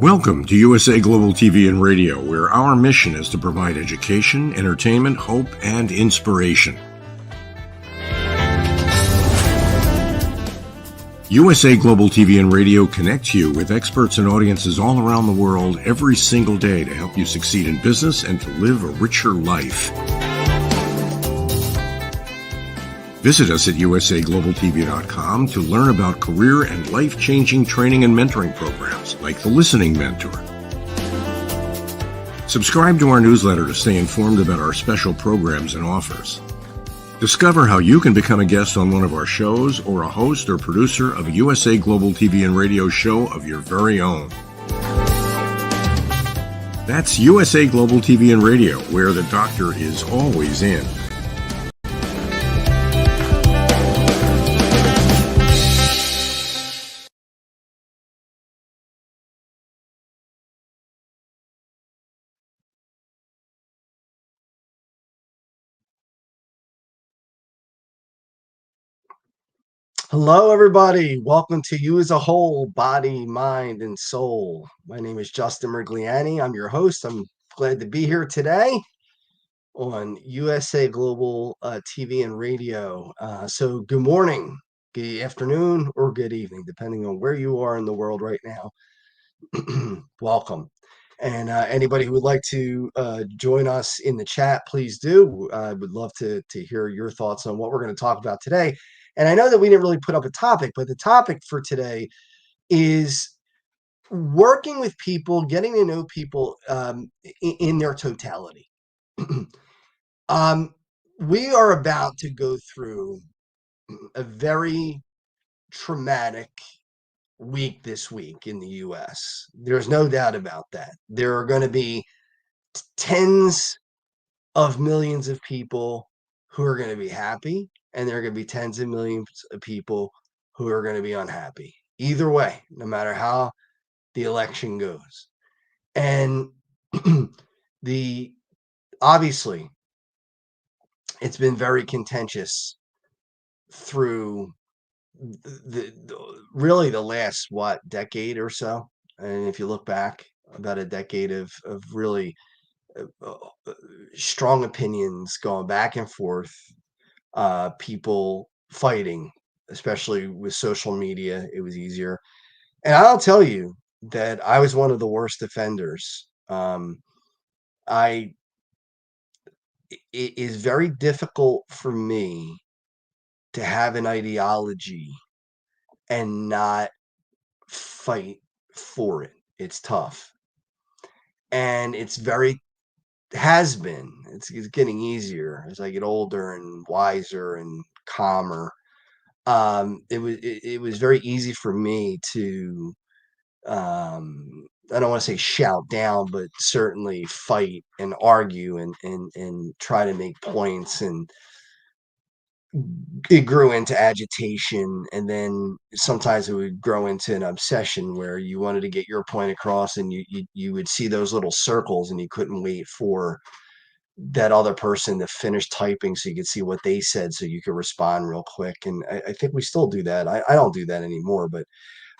Welcome to USA Global TV and Radio, where our mission is to provide education, entertainment, hope, and inspiration. USA Global TV and Radio connects you with experts and audiences all around the world every single day to help you succeed in business and to live a richer life. Visit us at usaglobaltv.com to learn about career and life-changing training and mentoring programs like the Listening Mentor. Subscribe to our newsletter to stay informed about our special programs and offers. Discover how you can become a guest on one of our shows or a host or producer of a USA Global TV and Radio show of your very own. That's USA Global TV and Radio, where the doctor is always in. Hello, everybody. Welcome to You as a Whole, Body, Mind, and Soul. My name is Justin MIRIGLIANI. I'm your host. I'm glad to be here today on USA Global TV and Radio. So good morning, good afternoon, or good evening, depending on where you are in the world right now. Welcome. And anybody who would like to join us in the chat, please do. I would love to hear your thoughts on what we're going to talk about today. And I know that we didn't really put up a topic, but the topic for today is working with people, getting to know people in their totality. We are about to go through a very traumatic week this week in the U.S. There's no doubt about that. There are going to be tens of millions of people who are going to be happy, and there are going to be tens of millions of people who are going to be unhappy. Either way, no matter how the election goes. And obviously, it's been very contentious through really the last, decade or so. And if you look back, about a decade of really strong opinions going back and forth, people fighting, especially with social media. It was easier. And I'll tell you that I was one of the worst offenders. It is very difficult for me to have an ideology and not fight for it. It's tough. And it's has been. It's getting easier as I get older and wiser and calmer. It was very easy for me to I don't want to say shout down, but certainly fight and argue and try to make points, and it grew into agitation, and then sometimes it would grow into an obsession where you wanted to get your point across, and you would see those little circles and you couldn't wait for that other person to finish typing so you could see what they said so you could respond real quick. And I think we still do that. I don't do that anymore, but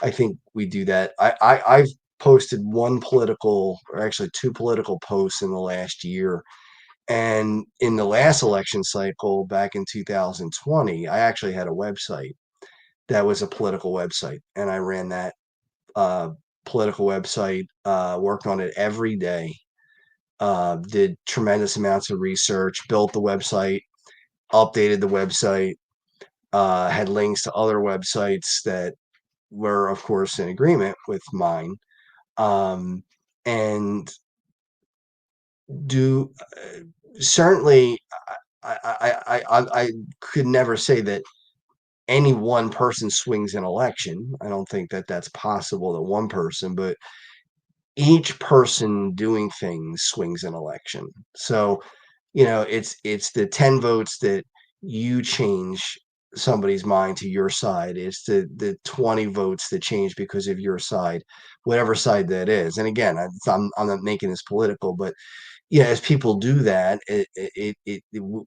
I think we do that. I've posted one political, or actually two political posts in the last year. And in the last election cycle back in 2020, I actually had a website that was a political website, and I ran that political website, worked on it every day, did tremendous amounts of research, built the website, updated the website, had links to other websites that were, of course, in agreement with mine, and certainly I could never say that any one person swings an election. I don't think that that's possible, that one person, but each person doing things swings an election. So, it's the 10 votes that you change somebody's mind to your side. It's the 20 votes that change because of your side, whatever side that is. And again, I'm not making this political, but as people do that,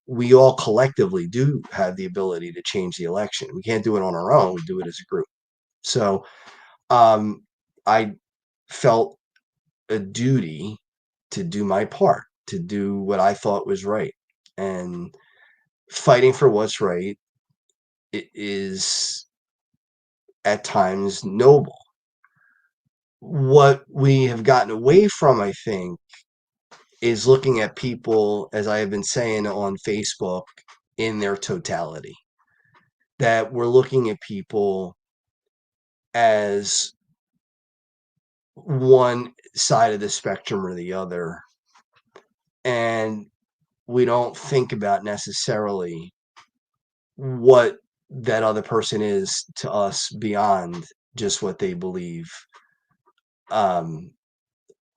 we all collectively do have the ability to change the election. We can't do it on our own. We do it as a group. So I felt a duty to do my part, to do what I thought was right. And fighting for what's right, it is at times noble. What we have gotten away from, I think, is looking at people, as I have been saying on Facebook, in their totality. That we're looking at people as one side of the spectrum or the other, and we don't think about necessarily what that other person is to us beyond just what they believe um,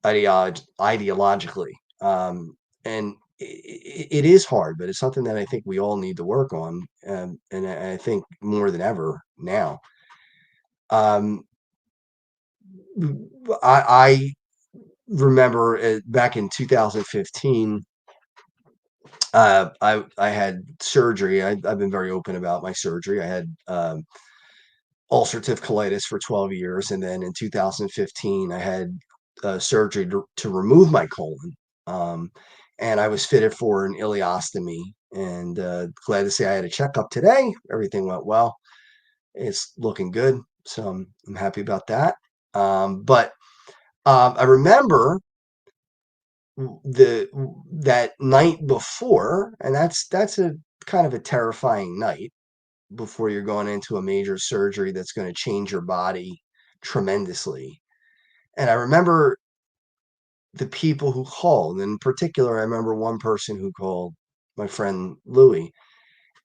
ideologically. And it is hard, but it's something that I think we all need to work on, and I think more than ever now. Um, I remember back in 2015, I had surgery. I've been very open about my surgery. I had ulcerative colitis for 12 years, and then in 2015, I had surgery to remove my colon. Um, and I was fitted for an ileostomy. And glad to say I had a checkup today. Everything went well. It's looking good, so I'm happy about that. But I remember the that night before, and that's a kind of a terrifying night before you're going into a major surgery that's going to change your body tremendously. And I remember the people who called. In particular, I remember one person who called, my friend Louie.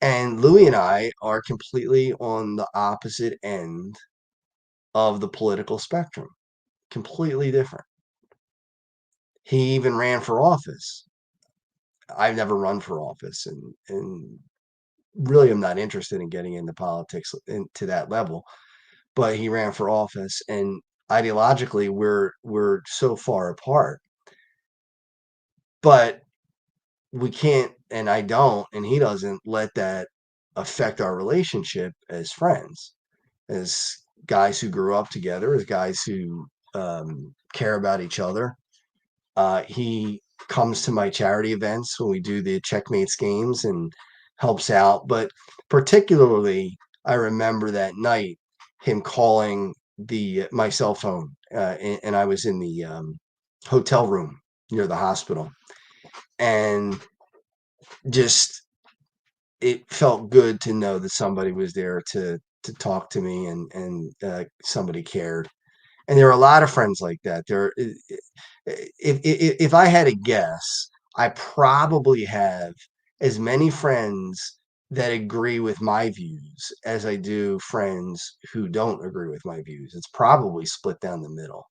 And Louie and I are completely on the opposite end of the political spectrum, completely different. He even ran for office. I've never run for office, and really am not interested in getting into politics to that level. But he ran for office, and ideologically, we're so far apart. But we can't, and I don't, and he doesn't let that affect our relationship as friends, as guys who grew up together, as guys who care about each other. He comes to my charity events when we do the Checkmates games and helps out. But particularly, I remember that night him calling my cell phone, and I was in the hotel room near the hospital, and just it felt good to know that somebody was there to talk to me, and somebody cared. And there are a lot of friends like that. If I had to guess, I probably have as many friends that agree with my views as I do friends who don't agree with my views. It's probably split down the middle.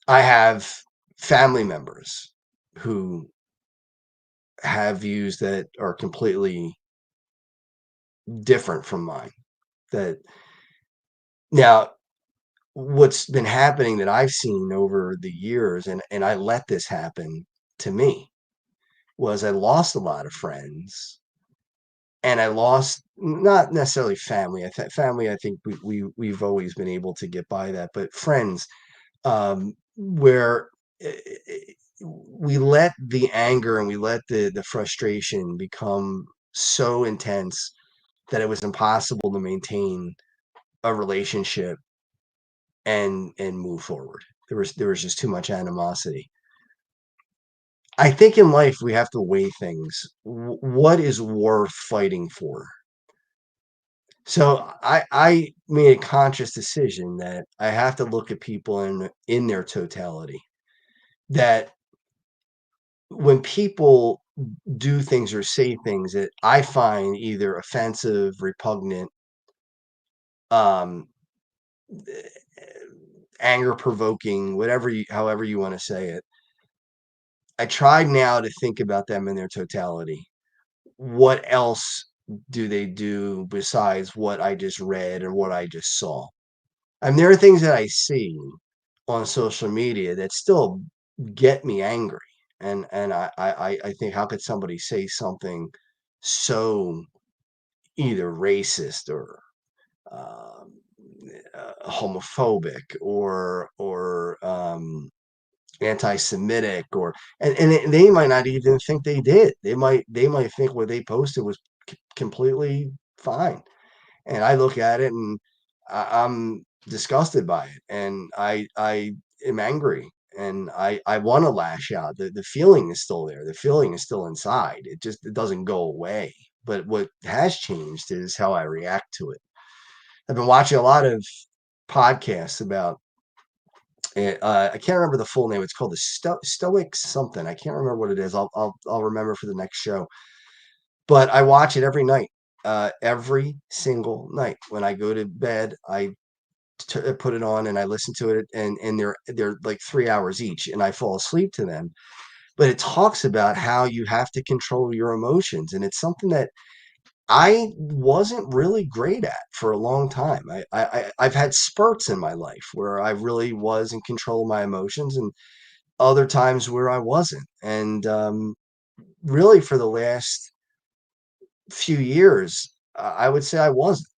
I have family members who have views that are completely different from mine. That now what's been happening that I've seen over the years, and I let this happen to me, was I lost a lot of friends, and I lost not necessarily family. Family, I think we've always been able to get by that, but friends, where we let the anger and we let the frustration become so intense that it was impossible to maintain a relationship and move forward. There was just too much animosity. I think in life we have to weigh things. What is worth fighting for? So I made a conscious decision that I have to look at people in their totality. That when people do things or say things that I find either offensive, repugnant, um, anger provoking, however you want to say it, I try now to think about them in their totality. What else do they do besides what I just read or what I just saw? And there are things that I see on social media that still get me angry. And I think, how could somebody say something so either racist or um, homophobic or anti-Semitic, or they might not even think they did. They might think what they posted was completely fine. And I look at it and I'm disgusted by it, and I am angry, and I want to lash out. The feeling is still there. The feeling is still inside. It doesn't go away. But what has changed is how I react to it. I've been watching a lot of podcasts about I can't remember the full name. It's called the Stoic something. I can't remember what it is. I'll remember for the next show. But I watch it every night, every single night when I go to bed. I put it on and I listen to it, and they're like 3 hours each, and I fall asleep to them. But it talks about how you have to control your emotions, and it's something that I wasn't really great at for a long time. I've had spurts in my life where I really was in control of my emotions, and other times where I wasn't. And really, for the last few years, I would say I wasn't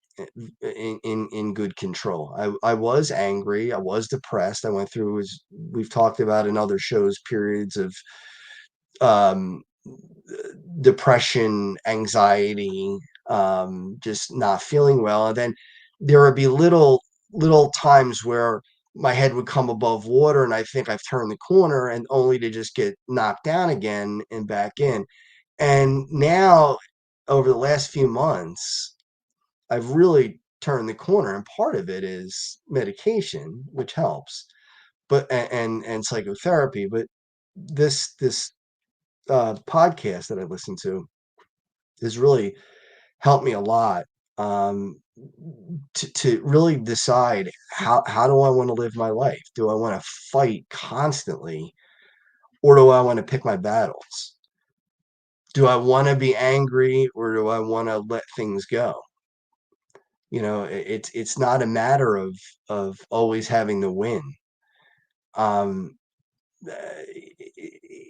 in good control. I was angry. I was depressed. I went through, as we've talked about in other shows, periods of um, depression, anxiety, just not feeling well. And then there would be little times where my head would come above water, and I think I've turned the corner, and only to just get knocked down again and back in. And now, over the last few months, I've really turned the corner, and part of it is medication, which helps, but and psychotherapy. But this podcast that I listen to has really helped me a lot, um, to really decide how do I want to live my life? Do I want to fight constantly, or do I want to pick my battles? Do I want to be angry, or do I want to let things go? It's not a matter of always having to win. Um,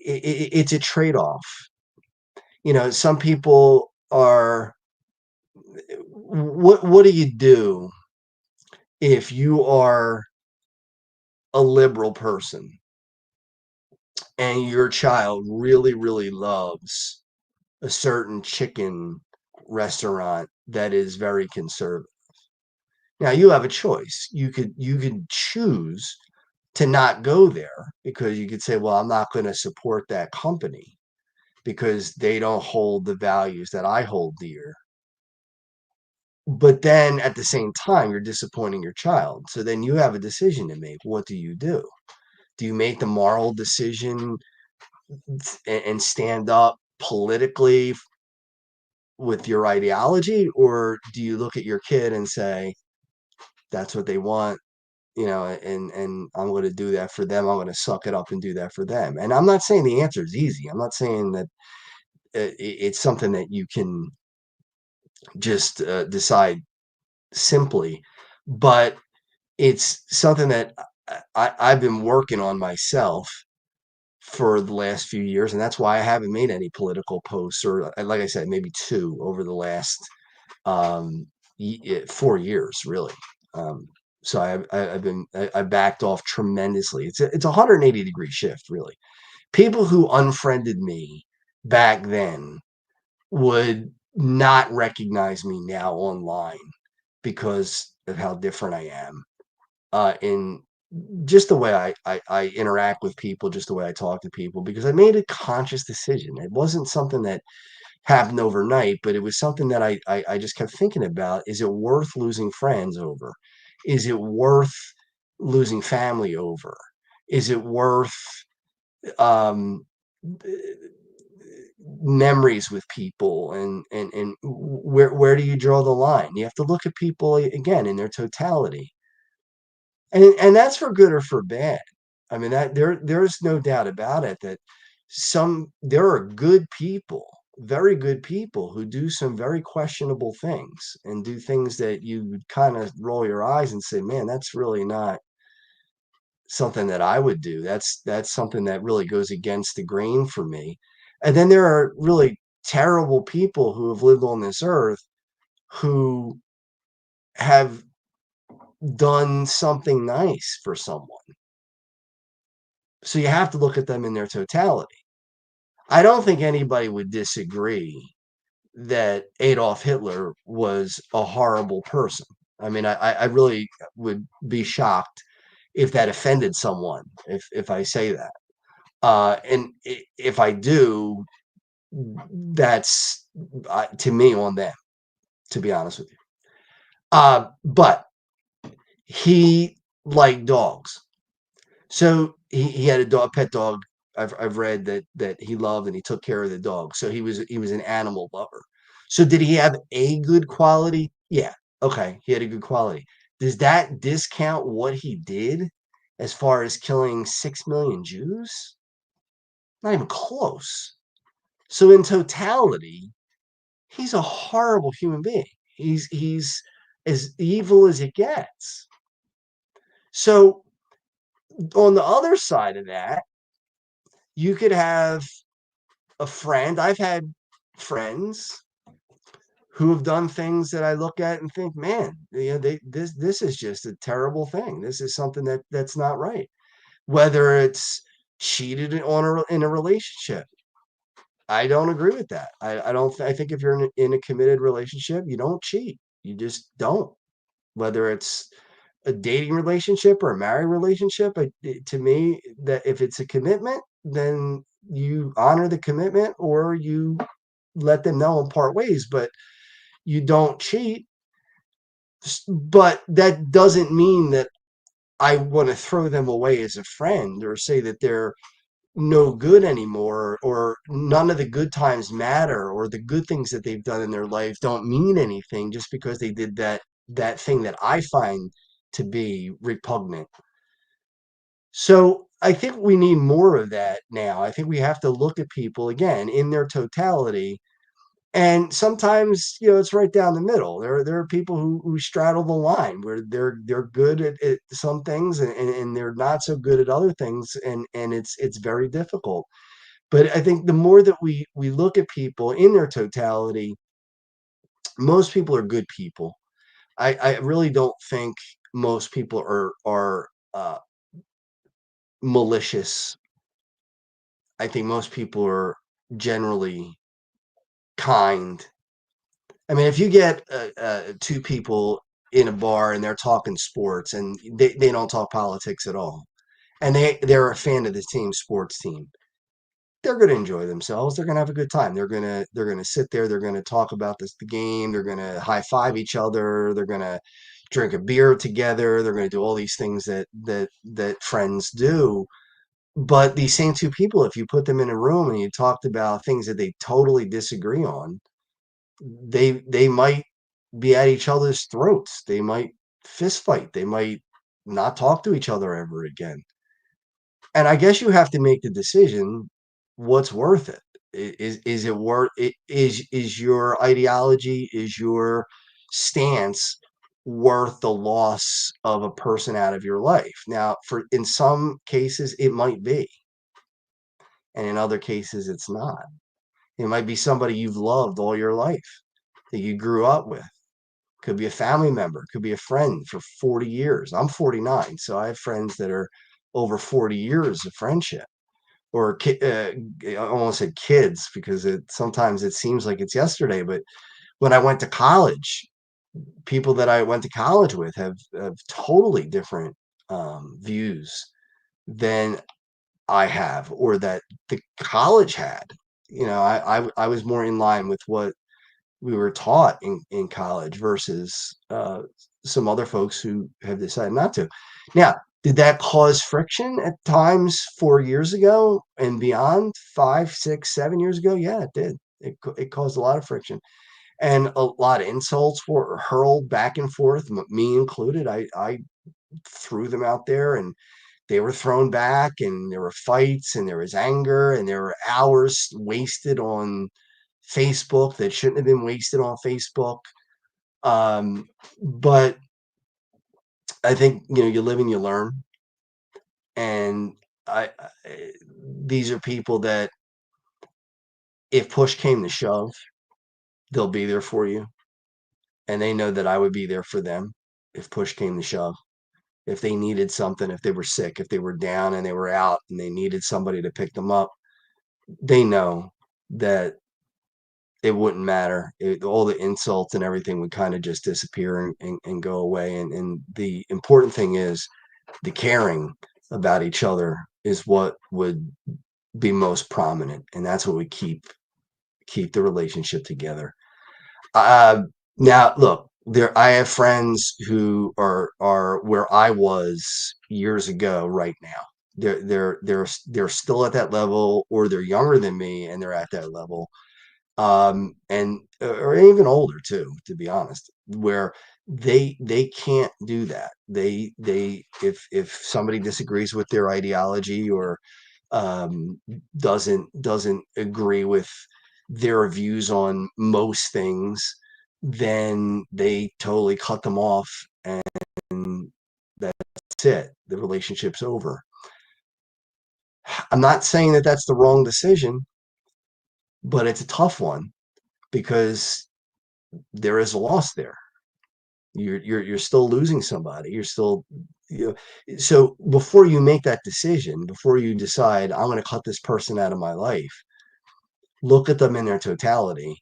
it's a trade-off. Some people are. What do you do if you are a liberal person and your child really, really loves a certain chicken restaurant that is very conservative? Now you have a choice. You could choose to not go there, because you could say, well, I'm not going to support that company because they don't hold the values that I hold dear. But then at the same time, you're disappointing your child. So then you have a decision to make. What do you do? Do you make the moral decision and stand up politically with your ideology, or do you look at your kid and say, that's what they want, and I'm going to do that for them. I'm going to suck it up and do that for them. And I'm not saying the answer is easy. I'm not saying that it's something that you can just decide simply, but it's something that I've been working on myself for the last few years, and that's why I haven't made any political posts, or like I said, maybe two over the last 4 years, really. Um, so I backed off tremendously. It's a 180-degree shift, really. People who unfriended me back then would not recognize me now online because of how different I am, in just the way I interact with people, just the way I talk to people, because I made a conscious decision. It wasn't something that happened overnight, but it was something that I just kept thinking about. Is it worth losing friends over? Is it worth losing family over? Is it worth um, memories with people? And where do you draw the line? You have to look at people again in their totality. And that's for good or for bad. I mean, that there's no doubt about it that there are good people, very good people, who do some very questionable things, and do things that you would kind of roll your eyes and say, man, that's really not something that I would do. That's something that really goes against the grain for me. And then there are really terrible people who have lived on this earth who have done something nice for someone. So you have to look at them in their totality. I don't think anybody would disagree that Adolf Hitler was a horrible person. I mean, I really would be shocked if that offended someone, if I say that. And if I do, that's to me on them, to be honest with you. But he liked dogs. So he had a dog, pet dog. I've read that he loved and he took care of the dog. So he was an animal lover. So did he have a good quality? Yeah. Okay. He had a good quality. Does that discount what he did as far as killing 6 million Jews? Not even close. So in totality, he's a horrible human being. He's as evil as it gets. So on the other side of that, you could have a friend. I've had friends who have done things that I look at and think, man, this is just a terrible thing. This is something that's not right. Whether it's cheated in a relationship, I don't agree with that. I don't. I think if you're in a committed relationship, you don't cheat. You just don't. Whether it's a dating relationship or a married relationship, to me, that if it's a commitment, then you honor the commitment or you let them know and part ways, but you don't cheat. But that doesn't mean that I want to throw them away as a friend or say that they're no good anymore or none of the good times matter or the good things that they've done in their life don't mean anything just because they did that thing that I find to be repugnant. So I think we need more of that now. I think we have to look at people again in their totality. And sometimes, it's right down the middle. There are people who straddle the line where they're good at some things and they're not so good at other things, and it's very difficult. But I think the more that we look at people in their totality, most people are good people. I really don't think most people are malicious. I think most people are generally kind. I mean, if you get two people in a bar and they're talking sports and they don't talk politics at all, and they're a fan of the sports team, they're going to enjoy themselves. They're going to have a good time. They're going to sit there. They're going to talk about the game. They're going to high five each other. They're going to drink a beer together. They're going to do all these things that friends do. But these same two people, if you put them in a room and you talked about things that they totally disagree on, they might be at each other's throats. They might fist fight. They might not talk to each other ever again. And I guess you have to make the decision what's worth it. Is it worth it? Is your ideology, is your stance worth the loss of a person out of your life? Now, for in some cases it might be, and in other cases it's not. It might be somebody you've loved all your life that you grew up with. Could be a family member, could be a friend for 40 years. I'm 49, so I have friends that are over 40 years of friendship. Or I almost said kids because sometimes it seems like it's yesterday, but when I went to college, people that I went to college with have totally different views than I have or that the college had. I was more in line with what we were taught in college versus some other folks who have decided not to. Now, did that cause friction at times 4 years ago and beyond, 5, 6, 7 years ago? Yeah, it did. It caused a lot of friction and a lot of insults were hurled back and forth, me included. I threw them out there and they were thrown back and there were fights and there was anger and there were hours wasted on Facebook that shouldn't have been wasted on Facebook. But I think, you live and you learn. And these are people that if push came to shove, they'll be there for you. And they know that I would be there for them if push came to shove. If they needed something, if they were sick, if they were down and they were out and they needed somebody to pick them up, they know that it wouldn't matter. All the insults and everything would kind of just disappear and go away. And the important thing is the caring about each other is what would be most prominent. And that's what would keep the relationship together. Uh, Now, look, I have friends who are where I was years ago. Right now, they're still at that level, or they're younger than me, and they're at that level, and or even older too, to be honest, where they can't do that. They if somebody disagrees with their ideology, or um, doesn't agree with their views on most things, then they totally cut them off, and that's it. The relationship's over. I'm not saying that that's the wrong decision, but it's a tough one because there is a loss there. You're still losing somebody. You're still, you know, so before you make that decision, before you decide I'm going to cut this person out of my life, look at them in their totality.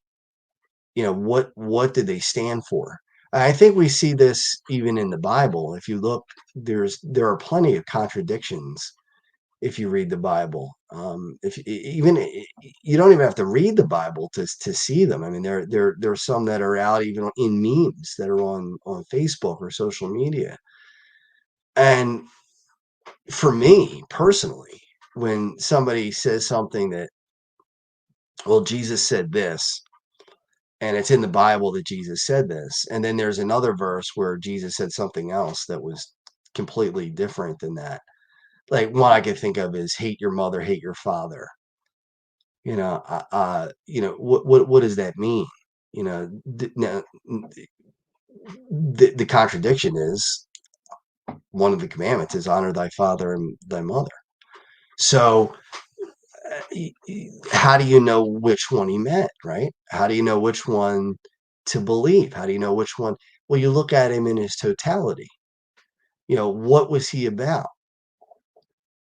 What did they stand for? I think we see this even in the Bible. If you look, there are plenty of contradictions if you read the Bible. If even you don't even have to read the Bible to see them. I mean, there are some that are out even in memes that are on Facebook or social media. And for me personally, when somebody says something that, well, Jesus said this, and it's in the Bible that Jesus said this, and then there's another verse where Jesus said something else that was completely different than that. Like, one I could think of is hate your mother, hate your father. What does that mean? Now, the contradiction is one of the commandments is honor thy father and thy mother. So, how do you know which one he meant, right? How do you know which one to believe? How do you know which one? Well, you look at him in his totality. What was he about?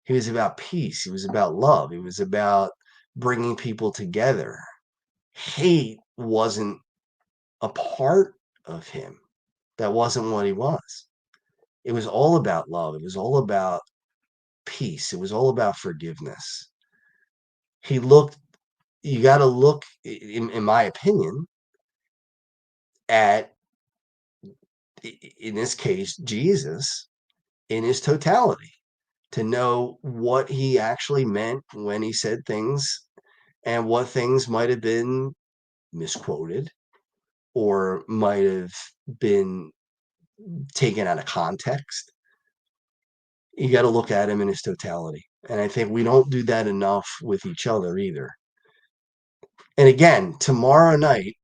He was about peace. He was about love. He was about bringing people together. Hate wasn't a part of him. That wasn't what he was. It was all about love. It was all about peace. It was all about forgiveness. He looked, you got to look, in my opinion, at, in this case, Jesus in his totality, to know what he actually meant when he said things, and what things might have been misquoted or might have been taken out of context. You got to look at him in his totality. And I think we don't do that enough with each other either. And again, tomorrow night,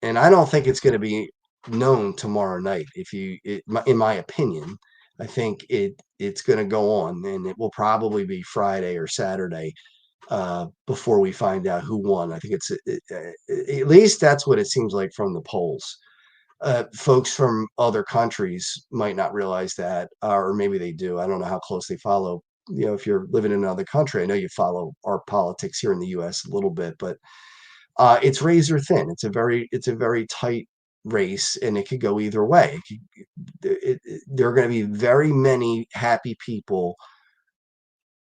and I don't think it's going to be known tomorrow night. In my opinion, I think it's going to go on, and it will probably be Friday or Saturday before we find out who won. I think at least that's what it seems like from the polls. Folks from other countries might not realize that, or maybe they do. I don't know how close they follow. If you're living in another country, I know you follow our politics here in the U.S. a little bit, but it's razor thin. It's a very tight race, and it could go either way. There are going to be very many happy people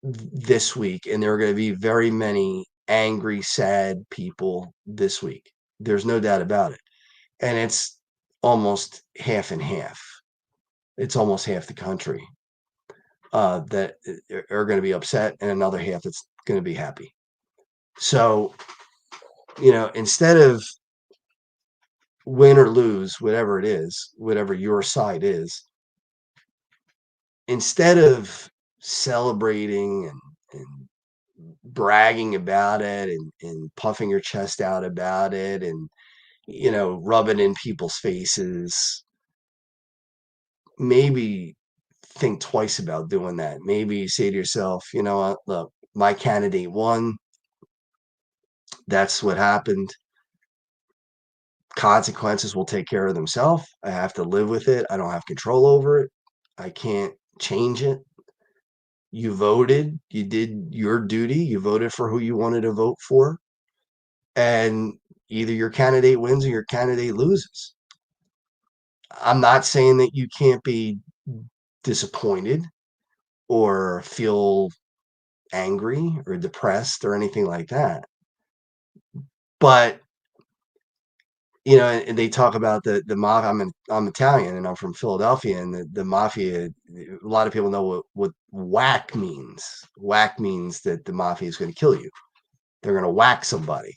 this week, and there are going to be very many angry, sad people this week. There's no doubt about it. And it's almost half and half. It's almost half the country that are going to be upset, and another half that's going to be happy. So, instead of win or lose, whatever it is, whatever your side is, instead of celebrating and bragging about it, and puffing your chest out about it, and rubbing in people's faces, maybe think twice about doing that. Maybe say to yourself, you know what, look, my candidate won. That's what happened. Consequences will take care of themselves. I have to live with it. I don't have control over it. I can't change it. You voted, you did your duty, you voted for who you wanted to vote for, and either your candidate wins or your candidate loses. I'm not saying that you can't be disappointed or feel angry or depressed or anything like that. But and they talk about the mafia. I'm Italian and I'm from Philadelphia, and the mafia. A lot of people know what whack means. Whack means that the mafia is going to kill you. They're going to whack somebody.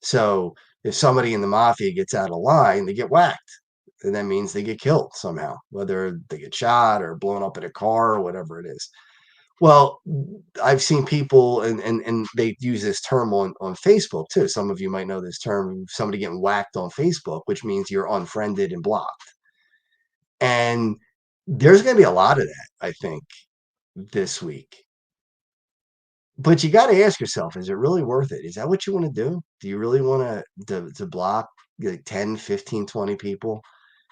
So if somebody in the mafia gets out of line, they get whacked, and that means they get killed somehow, whether they get shot or blown up in a car or whatever it is. Well, I've seen people, and they use this term on Facebook too. Some of you might know this term, somebody getting whacked on Facebook, which means you're unfriended and blocked. And there's going to be a lot of that, I think, this week. But you got to ask yourself, is it really worth it? Is that what you want to do? Do you really want to block like 10, 15, 20 people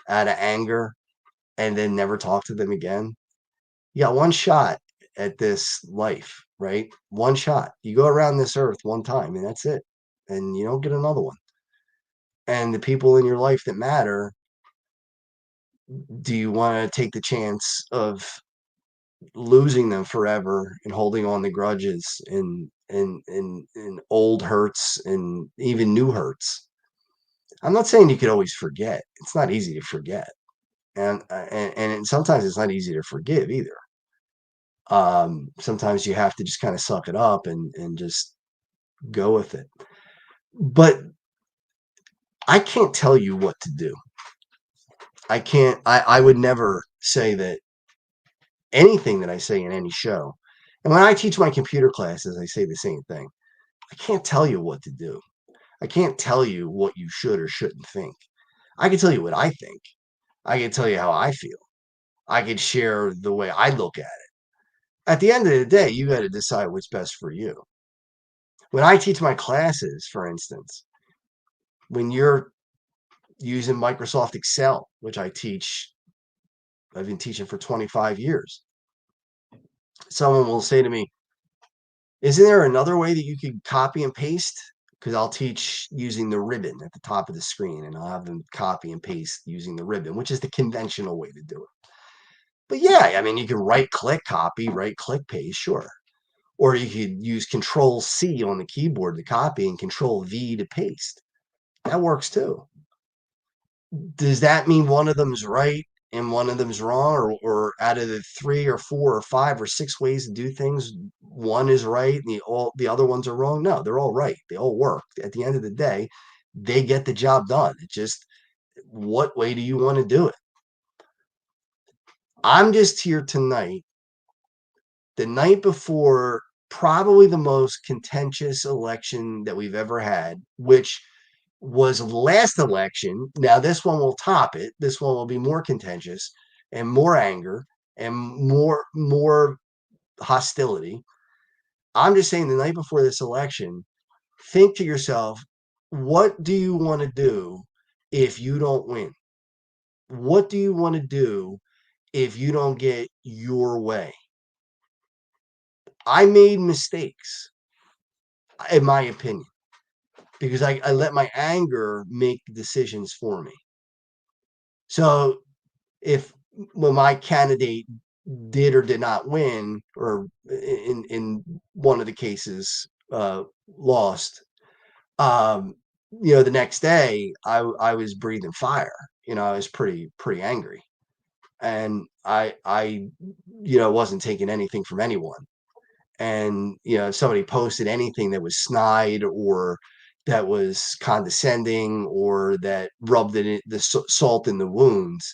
out of anger and then never talk to them again? You got one shot at this life, right? One shot. You go around this earth one time and that's it. And you don't get another one. And the people in your life that matter, do you want to take the chance of losing them forever and holding on to grudges and old hurts and even new hurts? I'm not saying you could always forget. It's not easy to forget. And sometimes it's not easy to forgive either. Sometimes you have to just kind of suck it up and just go with it. But I can't tell you what to do. I can't, I would never say that anything that I say in any show. And when I teach my computer classes, I say the same thing. I can't tell you what to do. I can't tell you what you should or shouldn't think. I can tell you what I think. I can tell you how I feel. I can share the way I look at it. At the end of the day, you got to decide what's best for you. When I teach my classes, for instance, when you're using Microsoft Excel, which I've been teaching for 25 years, someone will say to me, isn't there another way that you could copy and paste? Because I'll teach using the ribbon at the top of the screen, and I'll have them copy and paste using the ribbon, which is the conventional way to do it. But yeah, I mean, you can right click copy, right click paste, sure. Or you could use Control C on the keyboard to copy and Control V to paste. That works too. Does that mean one of them's right and one of them's wrong? Or out of the 3 or 4 or 5 or 6 ways to do things, one is right and the other ones are wrong? No, they're all right. They all work. At the end of the day, they get the job done. It's just, what way do you want to do it? I'm just here tonight, the night before probably the most contentious election that we've ever had, which was last election. Now this one will top it. This one will be more contentious and more anger and more hostility. I'm just saying, the night before this election, think to yourself, what do you want to do if you don't win? What do you want to do if you don't get your way? I made mistakes, in my opinion, because I let my anger make decisions for me. So if when my candidate did or did not win, or in one of the cases lost, the next day I was breathing fire. I was pretty angry, and I wasn't taking anything from anyone. And if somebody posted anything that was snide or that was condescending or that rubbed the salt in the wounds,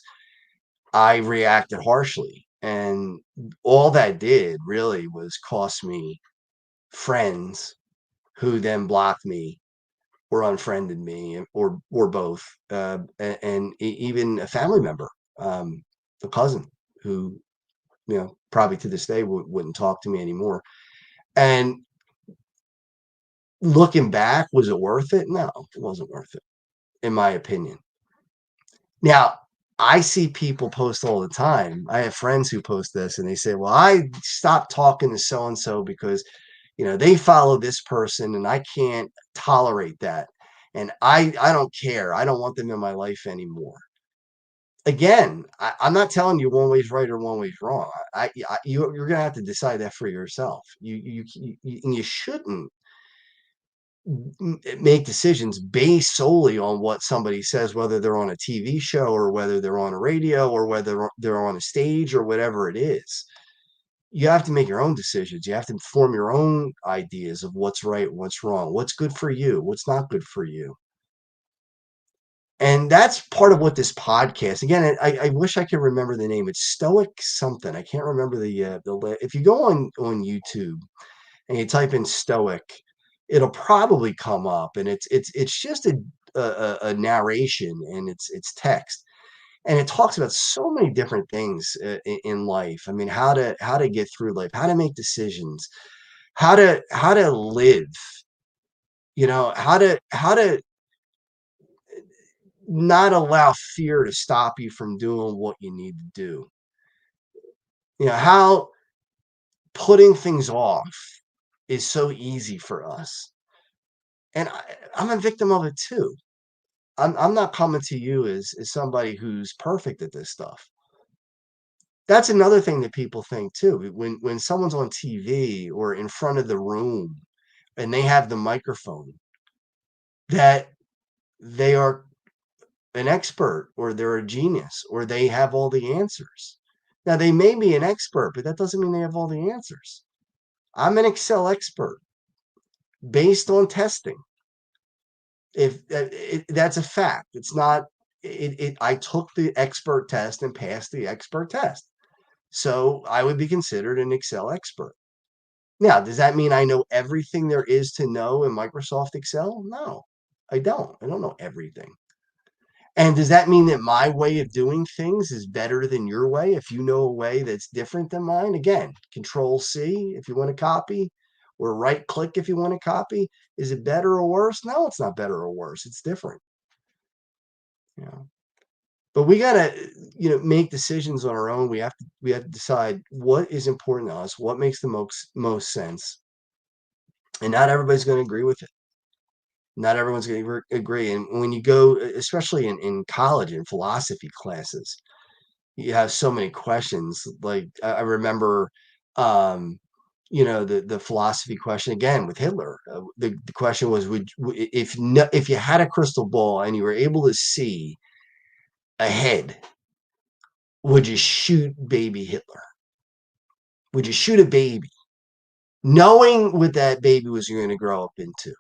I reacted harshly. And all that did really was cost me friends who then blocked me or unfriended me, or both, and even a family member, a cousin who probably to this day wouldn't talk to me anymore. And looking back, was it worth it? No, it wasn't worth it, in my opinion. Now, I see people post all the time. I have friends who post this and they say, well, I stopped talking to so and so because, they follow this person and I can't tolerate that. And I don't care. I don't want them in my life anymore. Again, I'm not telling you one way's right or one way's wrong. You're gonna have to decide that for yourself. And you shouldn't make decisions based solely on what somebody says, whether they're on a TV show or whether they're on a radio or whether they're on a stage or whatever it is. You have to make your own decisions. You have to form your own ideas of what's right, what's wrong, what's good for you, what's not good for you. And that's part of what this podcast, again, I wish I could remember the name. It's Stoic something. I can't remember if you go on YouTube and you type in Stoic, it'll probably come up, and it's just a narration, and it's text, and it talks about so many different things in life. I mean, how to get through life, how to make decisions, how to live, how to not allow fear to stop you from doing what you need to do. How putting things off is so easy for us. And I'm a victim of it too. I'm not coming to you as somebody who's perfect at this stuff. That's another thing that people think too. When someone's on TV or in front of the room and they have the microphone, that they are an expert or they're a genius or they have all the answers. Now, they may be an expert, but that doesn't mean they have all the answers. I'm an Excel expert based on testing. If that's a fact, it's not. I took the expert test and passed the expert test, so I would be considered an Excel expert. Now, does that mean I know everything there is to know in Microsoft Excel? No, I don't. I don't know everything. And does that mean that my way of doing things is better than your way? If you know a way that's different than mine, again, Control C if you want to copy, or right click if you want to copy. Is it better or worse? No, it's not better or worse. It's different. You know. But we gotta, make decisions on our own. We have to decide what is important to us, what makes the most sense, and not everybody's going to agree with it. Not everyone's going to agree. And when you go, especially in college and philosophy classes, you have so many questions. Like I remember, the philosophy question again with Hitler. The question was, if you had a crystal ball and you were able to see ahead, would you shoot baby Hitler? Would you shoot a baby, knowing what that baby was going to grow up into?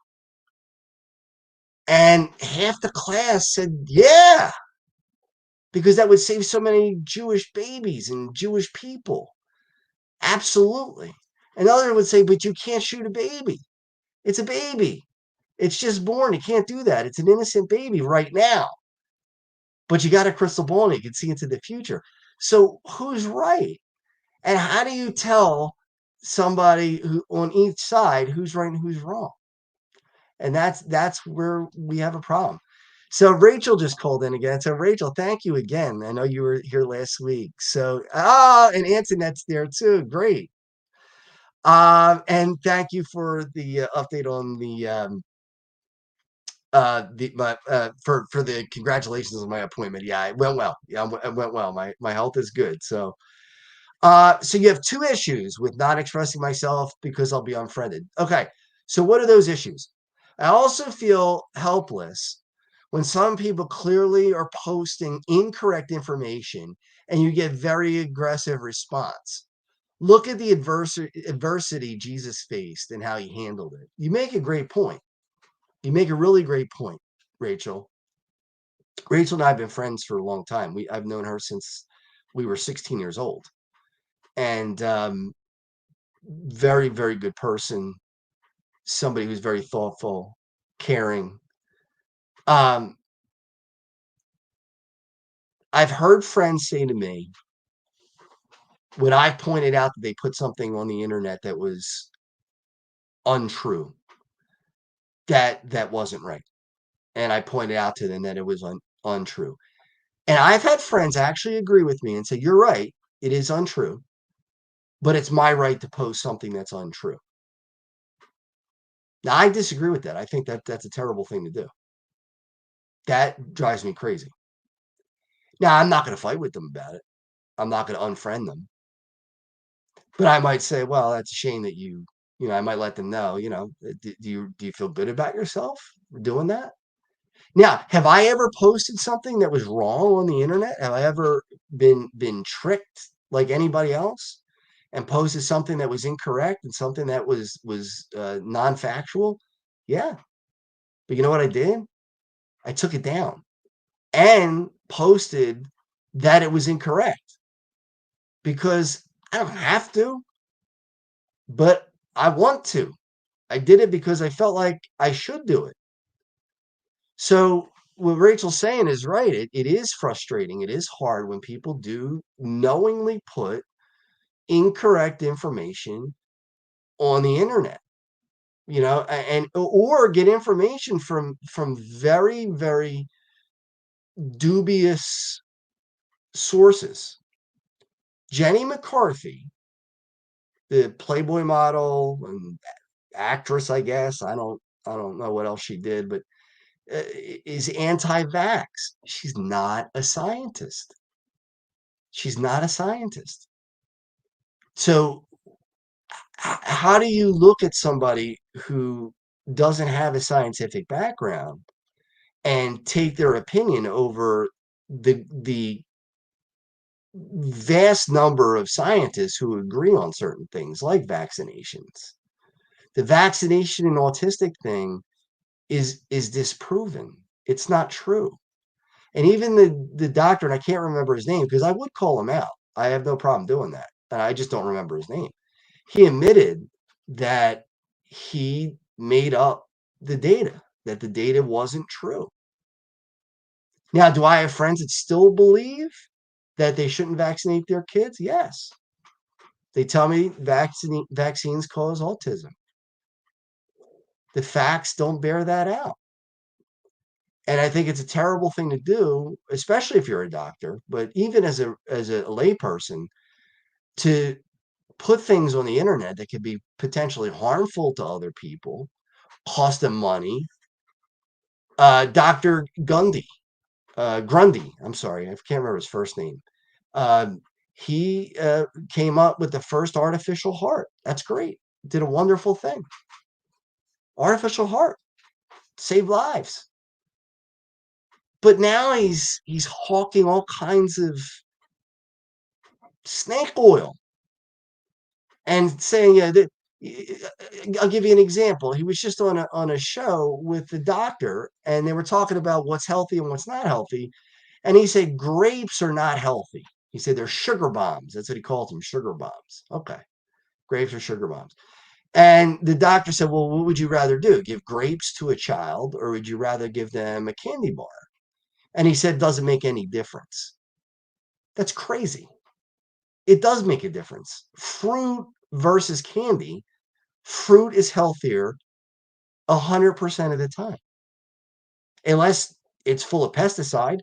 And half the class said, yeah, because that would save so many Jewish babies and Jewish people. Absolutely. Another would say, but you can't shoot a baby. It's a baby. It's just born. You can't do that. It's an innocent baby right now. But you got a crystal ball and you can see into the future. So who's right? And how do you tell somebody who on each side who's right and who's wrong? And that's where we have a problem. So Rachel just called in again. So Rachel, thank you again. I know you were here last week. So and Antoinette's there too. Great. And thank you for the update on for the congratulations on my appointment. Yeah, it went well. Yeah, it went well. My health is good. So you have two issues with not expressing myself because I'll be unfriended. Okay. So what are those issues? I also feel helpless when some people clearly are posting incorrect information and you get very aggressive response. Look at the adversity Jesus faced and how he handled it. You make a great point. You make a really great point, Rachel. Rachel and I have been friends for a long time. I've known her since we were 16 years old. And very, very good person, somebody who's very thoughtful, caring. Um, I've heard friends say to me, when I pointed out that they put something on the internet that was untrue, that wasn't right. And I pointed out to them that it was untrue. And I've had friends actually agree with me and say, you're right, it is untrue, but it's my right to post something that's untrue. Now, I disagree with that. I think that that's a terrible thing to do. That drives me crazy. Now, I'm not going to fight with them about it. I'm not going to unfriend them. But I might say, well, that's a shame that I might let them know, do you feel good about yourself doing that? Now, have I ever posted something that was wrong on the internet? Have I ever been tricked like anybody else and posted something that was incorrect and something that was non-factual? Yeah. But you know what I did? I took it down and posted that it was incorrect because I don't have to, but I want to. I did it because I felt like I should do it. So what Rachel's saying is right. It is frustrating. It is hard when people do knowingly put incorrect information on the internet, and or get information from very, very dubious sources. Jenny McCarthy, the Playboy model and actress, I guess. I don't know what else she did, but is anti-vax. She's not a scientist. She's not a scientist. So how do you look at somebody who doesn't have a scientific background and take their opinion over the vast number of scientists who agree on certain things like vaccinations? The vaccination and autistic thing is disproven. It's not true. And even the doctor, and I can't remember his name because I would call him out. I have no problem doing that. And I just don't remember his name. He admitted that he made up the data, that the data wasn't true. Now, do I have friends that still believe that they shouldn't vaccinate their kids? Yes. They tell me vaccines cause autism. The facts don't bear that out. And I think it's a terrible thing to do, especially if you're a doctor, but even as a layperson, to put things on the internet that could be potentially harmful to other people, cost them money. Dr. Grundy, I'm sorry, I can't remember his first name. He came up with the first artificial heart. That's great. Did a wonderful thing. Artificial heart saved lives. But now he's hawking all kinds of snake oil and saying, I'll give you an example. He was just on a show with the doctor, and they were talking about what's healthy and what's not healthy. And he said grapes are not healthy. He said they're sugar bombs. That's what he called them, sugar bombs. Okay, grapes are sugar bombs. And the doctor said, well, what would you rather do? Give grapes to a child, or would you rather give them a candy bar? And he said, doesn't make any difference. That's crazy. It does make a difference. Fruit versus candy. Fruit is healthier 100% of the time, unless it's full of pesticide.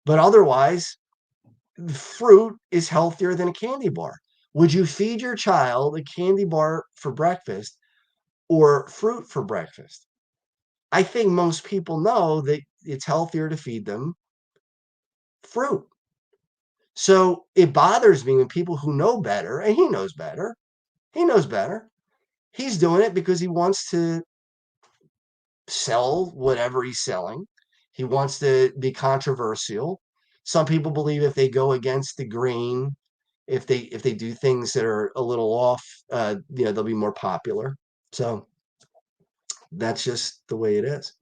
But otherwise, fruit is healthier than a candy bar. Would you feed your child a candy bar for breakfast or fruit for breakfast? I think most people know that it's healthier to feed them fruit. So it bothers me when people who know better, and he knows better, he's doing it because he wants to sell whatever he's selling. He wants to be controversial. Some people believe if they go against the grain, if they do things that are a little off, they'll be more popular. So that's just the way it is.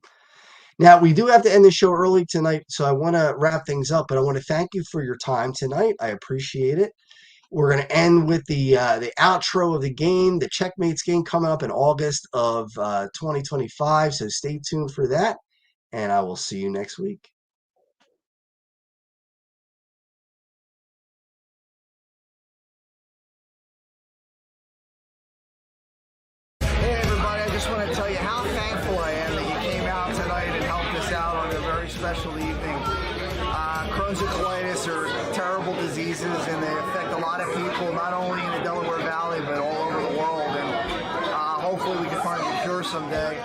Now, we do have to end the show early tonight, so I want to wrap things up, but I want to thank you for your time tonight. I appreciate it. We're going to end with the outro of the game, the Checkmates game coming up in August of 2025. So stay tuned for that, and I will see you next week. Hey everybody, I just want to tell you how thankful I am that you came out tonight and helped us out on a very special evening. and colitis are terrible diseases, and they affect a lot of people, not only in the Delaware Valley, but all over the world. And hopefully we can find a cure someday.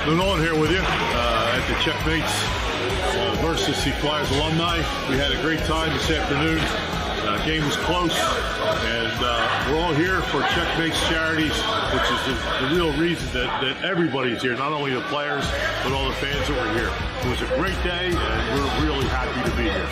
Lou Nolan here with you at the Checkmates versus the Flyers alumni. We had a great time this afternoon. Game was close, and we're all here for Checkmates Charities, which is the real reason that everybody's here, not only the players, but all the fans that were here. It was a great day, and we're really happy to be here.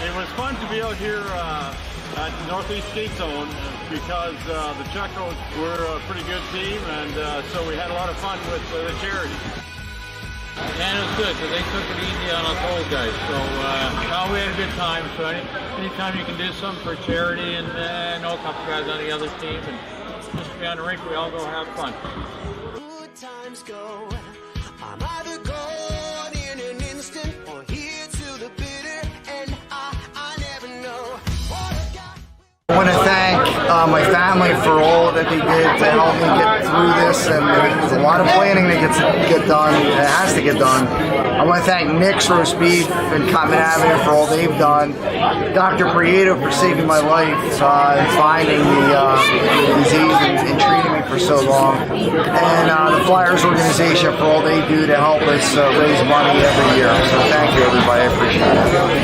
It was fun to be out here at the Northeast Skate Zone because the Checos were a pretty good team, and so we had a lot of fun with the charity. And it was good because they took it easy on us old guys. So we had a good time. So anytime you can do something for charity, and I know a couple guys on the other team, and just be on the rink, we all go have fun. Good times go. I'm either gone in an instant or here to the bitter, and I never know what I've got. I want to thank my family for all that they did to help me get through this, and there's a lot of planning that gets done. It has to get done. I want to thank Nick's Roast Beef and Common Avenue for all they've done. Dr. Prieto for saving my life and finding the disease and treating me for so long. And the Flyers organization for all they do to help us raise money every year. So thank you, everybody. I appreciate it.